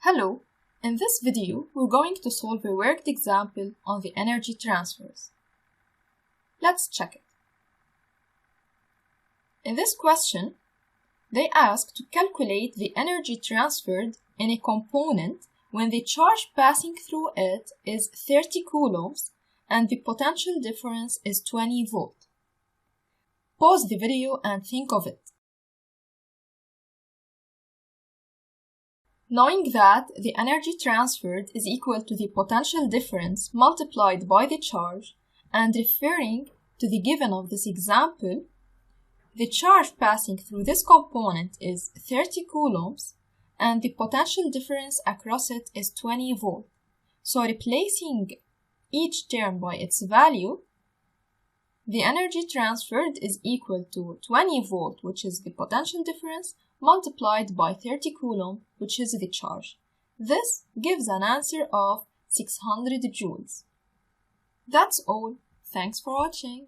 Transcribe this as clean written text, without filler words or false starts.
Hello, in this video we're going to solve a worked example on the energy transfers. Let's check it. In this question, they ask to calculate the energy transferred in a component when the charge passing through it is 30 coulombs and the potential difference is 20 volt. Pause the video and think of it. Knowing that the energy transferred is equal to the potential difference multiplied by the charge, and referring to the given of this example, the charge passing through this component is 30 coulombs and the potential difference across it is 20 volt. So replacing each term by its value, the energy transferred is equal to 20 volt, which is the potential difference, multiplied by 30 coulomb, which is the charge. This gives an answer of 600 joules. That's all. Thanks for watching.